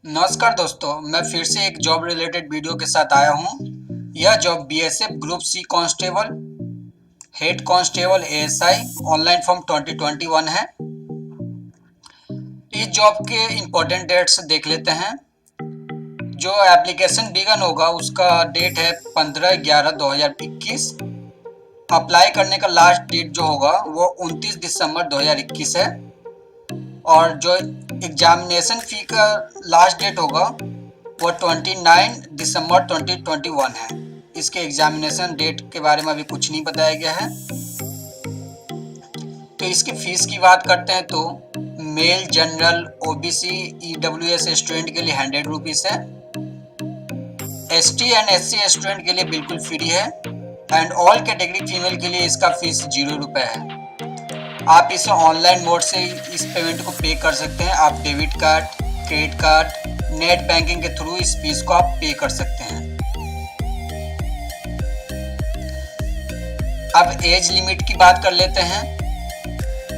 नमस्कार दोस्तों, मैं फिर से एक जॉब रिलेटेड वीडियो के साथ आया हूँ। यह job BSF group C constable, head constable ASI online form 2021 है। इस जॉब के इम्पोर्टेंट डेट्स देख लेते हैं। जो एप्लीकेशन बिगन होगा उसका डेट है 15/11/2021। अप्लाई करने का लास्ट डेट जो होगा वो 29 दिसंबर 2021 है। और जो एग्जामिनेशन फ़ी का लास्ट डेट होगा वो 29 दिसंबर 2021 है। इसके एग्जामिनेशन डेट के बारे में अभी कुछ नहीं बताया गया है। तो इसकी फ़ीस की बात करते हैं तो male, general, OBC, EWS student के लिए 100 रुपीज़ है। एसटी एंड एससी स्टूडेंट के लिए बिल्कुल फ्री है। एंड ऑल कैटेगरी फीमेल के लिए इसका फीस 0 रुपये है। आप इसे ऑनलाइन मोड से इस पेमेंट को पे कर सकते हैं। आप debit card, credit card, net banking के थ्रू इस फीस को आप पे कर सकते हैं। अब एज लिमिट की बात कर लेते हैं।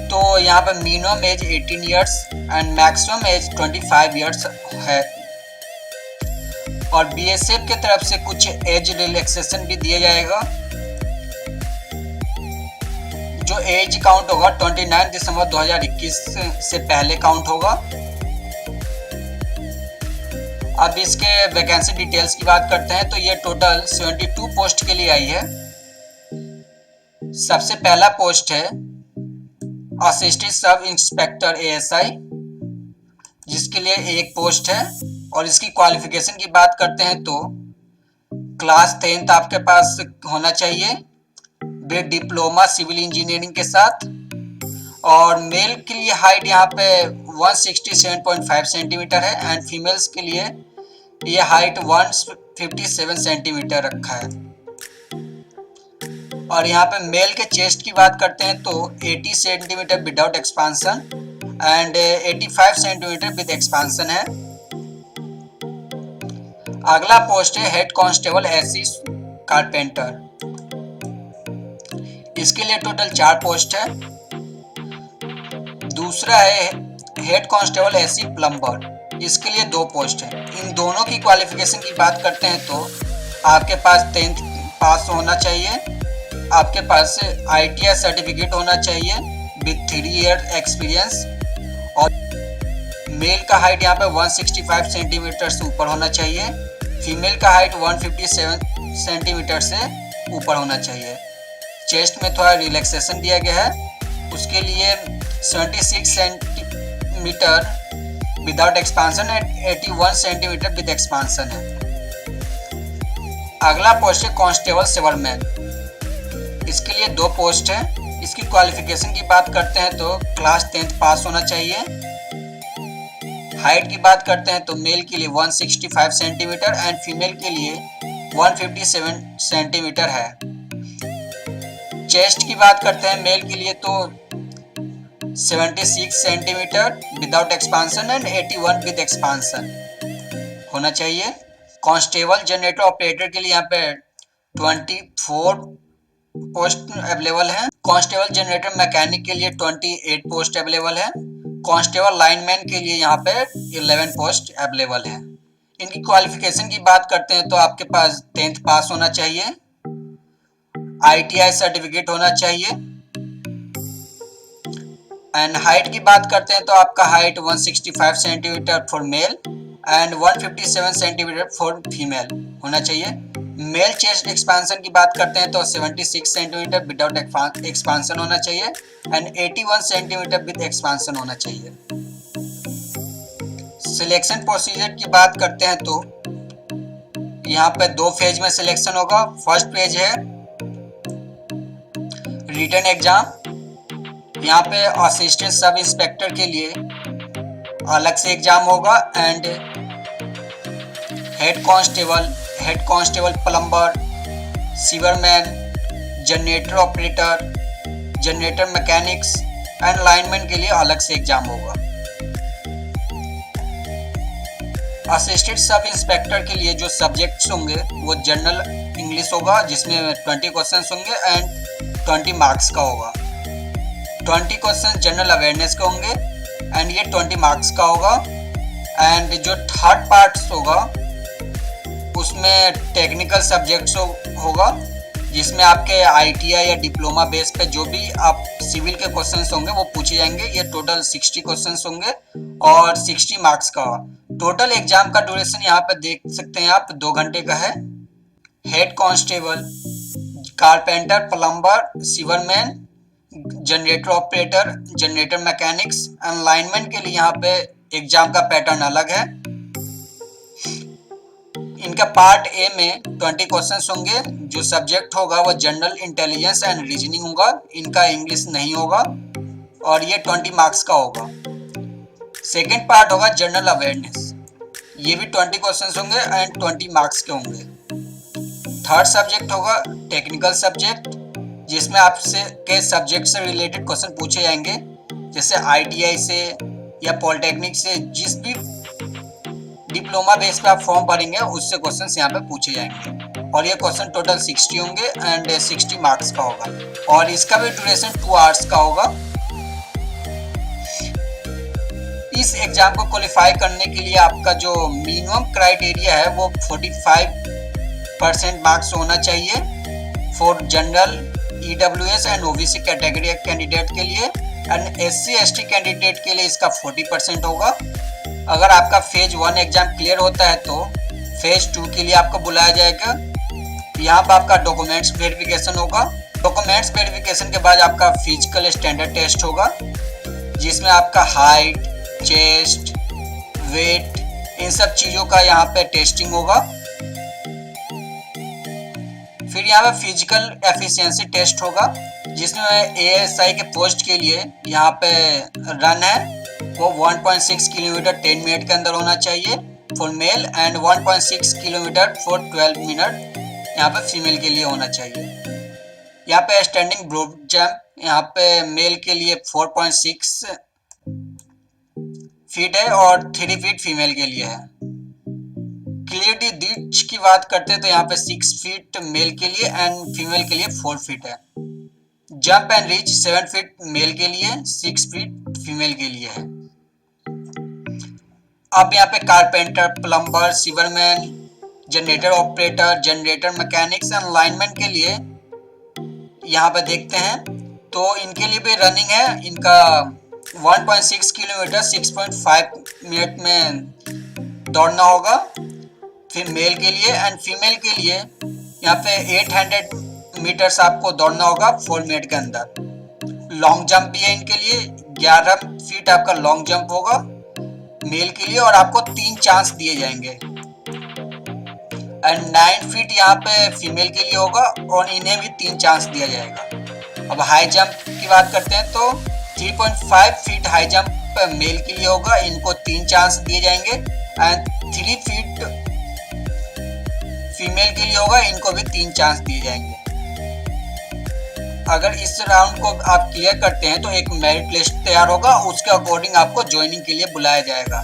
तो यहाँ पर minimum age 18 years and maximum age 25 years है। और बीएसएफ की तरफ से कुछ एज रिलैक्सेशन भी दिया जाएगा। जो एज काउंट होगा 29 दिसंबर 2021 से पहले काउंट होगा। अब इसके वैकेंसी डिटेल्स की बात करते हैं तो ये टोटल 72 पोस्ट के लिए आई है। सबसे पहला पोस्ट है असिस्टेंट सब इंस्पेक्टर एएसआई, जिसके लिए एक पोस्ट है। और इसकी क्वालिफिकेशन की बात करते हैं तो क्लास 10th आपके पास होना चाहिए विद डिप्लोमा सिविल इंजीनियरिंग के साथ। और मेल के लिए हाइट यहाँ पे 167.5 सेंटीमीटर है एंड फीमेल्स के लिए ये हाइट 157 सेंटीमीटर रखा है। और यहाँ पे मेल के चेस्ट की बात करते हैं तो 80 centimetre without expansion and 85 centimetre with expansion है। अगला पोस्ट है हेड कांस्टेबल एसी कारपेंटर। इसके लिए टोटल 4 पोस्ट है। दूसरा है हेड कांस्टेबल एसी प्लम्बर, इसके लिए 2 पोस्ट है। इन दोनों की क्वालिफिकेशन की बात करते हैं तो आपके पास 10th पास होना चाहिए, आपके पास आईटीआई सर्टिफिकेट होना चाहिए विद 3 ईयर एक्सपीरियंस। और मेल का हाइट यहाँ पे 165 सेंटीमीटर से ऊपर होना चाहिए, फीमेल का हाइट 157 सेंटीमीटर से ऊपर होना चाहिए। चेस्ट में थोड़ा रिलैक्सेशन दिया गया है, उसके लिए 76 centimetre without expansion and 81 centimetre with expansion है। अगला पोस्ट है कांस्टेबल सिवरमैन, इसके लिए 2 पोस्ट है। इसकी क्वालिफिकेशन की बात करते हैं तो क्लास 10th पास होना चाहिए। हाइट की बात करते हैं तो मेल के लिए 165 सेंटीमीटर एंड फीमेल के लिए 157 सेंटीमीटर है। चेस्ट की बात करते हैं मेल के लिए तो 76 centimetre without expansion and 81 with expansion होना चाहिए। कांस्टेबल जनरेटर ऑपरेटर के लिए यहाँ पे 24 पोस्ट अवेलेबल है। कांस्टेबल जनरेटर मैकेनिक के लिए 28 पोस्ट अवेलेबल है। कांस्टेबल लाइनमैन के लिए यहाँ पे 11 पोस्ट अवेलेबल है। इनकी क्वालिफिकेशन की बात करते हैं तो आपके पास 10th पास होना चाहिए, आईटीआई सर्टिफिकेट होना चाहिए। एंड हाइट की बात करते हैं तो आपका height 165 centimetre for male and 157 centimetre for female होना चाहिए। मेल चेस्ट एक्सपांसन की बात करते हैं तो 76 सेंटीमीटर विदाउट एक्सपांसन होना चाहिए एंड 81 सेंटीमीटर विद एक्सपांसन होना चाहिए। सिलेक्शन प्रोसीजर की बात करते हैं तो यहाँ पे 2 फेज में सिलेक्शन होगा। फर्स्ट फेज है रिटन एग्जाम, यहाँ पे असिस्टेंट सब इंस्पेक्टर के लिए अलग से एग्जाम होगा and head constable plumber, sewerman, generator operator, generator mechanics and lineman के लिए अलग से एग्जाम होगा। असिस्टेंट सब इंस्पेक्टर के लिए जो सब्जेक्ट्स होंगे वो जनरल इंग्लिश होगा, जिसमें 20 क्वेश्चंस होंगे एंड 20 मार्क्स का होगा। 20 क्वेश्चन जनरल अवेयरनेस के होंगे एंड ये 20 मार्क्स का होगा। एंड जो थर्ड पार्ट होगा उसमें टेक्निकल सब्जेक्ट्स होगा, जिसमें आपके आईटीआई या डिप्लोमा बेस पे जो भी आप सिविल के क्वेश्चंस होंगे वो पूछे जाएंगे। ये टोटल 60 क्वेश्चंस होंगे और 60 मार्क्स का। टोटल एग्जाम का ड्यूरेशन यहाँ पे देख सकते हैं आप 2 घंटे का है। Head constable, carpenter, plumber, sewerman, generator operator, generator mechanics, lineman के लिए यहाँ पे एग्जाम का पैटर्न अलग है। इनका पार्ट ए में 20 क्वेश्चंस होंगे। जो सब्जेक्ट होगा वो जनरल इंटेलिजेंस एंड रीजनिंग होगा, इनका इंग्लिश नहीं होगा और ये 20 मार्क्स का होगा। सेकेंड पार्ट होगा जनरल अवेयरनेस, ये भी 20 क्वेश्चंस होंगे एंड 20 मार्क्स के होंगे। थर्ड सब्जेक्ट होगा टेक्निकल सब्जेक्ट, जिसमें आपसे के सब्जेक्ट से रिलेटेड क्वेश्चन पूछे जाएंगे, जैसे आईटीआई से या पॉलिटेक्निक से, जिस भी डिप्लोमा बेस पे आप फॉर्म भरेंगे उससे क्वेश्चंस यहाँ पे पूछे जाएंगे। और ये क्वेश्चन टोटल 60 होंगे एंड 60 मार्क्स का होगा और इसका भी ड्यूरेशन 2 आवर्स का होगा। इस एग्जाम को क्वालिफाई करने के लिए आपका जो मिनिमम क्राइटेरिया है वो 45% मार्क्स होना चाहिए for general, EWS and OBC category candidate के लिए, एंड एससी एसटी कैंडिडेट के लिए इसका 40% होगा। अगर आपका फेज 1 एग्जाम क्लियर होता है तो फेज 2 के लिए आपको बुलाया जाएगा। यहाँ पर आपका डॉक्यूमेंट्स वेरिफिकेशन होगा। डॉक्यूमेंट्स वेरिफिकेशन के बाद आपका फिजिकल स्टैंडर्ड टेस्ट होगा, जिसमें आपका हाइट, चेस्ट, वेट, इन सब चीज़ों का यहाँ पे टेस्टिंग होगा। फिर यहाँ पे फिजिकल एफिशिएंसी टेस्ट होगा, जिसमें एएसआई के पोस्ट के लिए यहाँ पे रन है वो 1.6 किलोमीटर 10 मिनट के अंदर होना चाहिए for male and 1.6 kilometre for 12 minute यहाँ पे फीमेल के लिए होना चाहिए। यहाँ पे स्टैंडिंग ब्रोड जंप यहाँ पे मेल के लिए 4.6 फीट है और 3 फीट फीमेल के लिए है। क्लियरिटी डिच की बात करते हैं तो यहाँ पे 6 फीट मेल के लिए एंड फीमेल के लिए 4 फीट है। Jump and reach 7 feet male के लिए, 6 फीट फीमेल के लिए है। अब यहाँ पे carpenter, plumber, sewerman, generator operator, generator mechanics and lineman के लिए यहाँ पे देखते हैं तो इनके लिए भी रनिंग है। इनका 1.6 किलोमीटर 6.5 मिनट में दौड़ना होगा फिर मेल के लिए, एंड फीमेल के लिए यहाँ पे 800 मीटर्स आपको दौड़ना होगा 4 मिनट के अंदर। लॉन्ग जंप भी है इनके लिए, 11 फीट आपका लॉन्ग जंप होगा मेल के लिए और आपको 3 चांस दिए जाएंगे, एंड 9 फीट यहाँ पे फीमेल के लिए होगा और इन्हें भी 3 चांस दिया जाएगा। अब हाई जंप की बात करते हैं तो 3.5 फीट हाई जंप मेल के लिए होगा, इनको 3 चांस दिए जाएंगे, एंड 3 फीट फीमेल के लिए होगा, इनको भी 3 चांस दिए जाएंगे। अगर इस राउंड को आप क्लियर करते हैं तो एक मेरिट लिस्ट तैयार होगा, उसके अकॉर्डिंग आपको ज्वाइनिंग के लिए बुलाया जाएगा।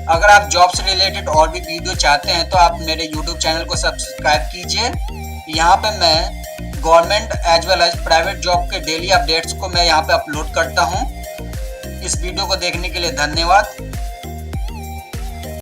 अगर आप जॉब से रिलेटेड और भी वीडियो चाहते हैं तो आप मेरे यूट्यूब चैनल को सब्सक्राइब कीजिए। यहाँ पे मैं government as well as private job के डेली अपडेट्स को मैं यहाँ पे अपलोड करता हूँ। इस वीडियो को देखने के लिए धन्यवाद।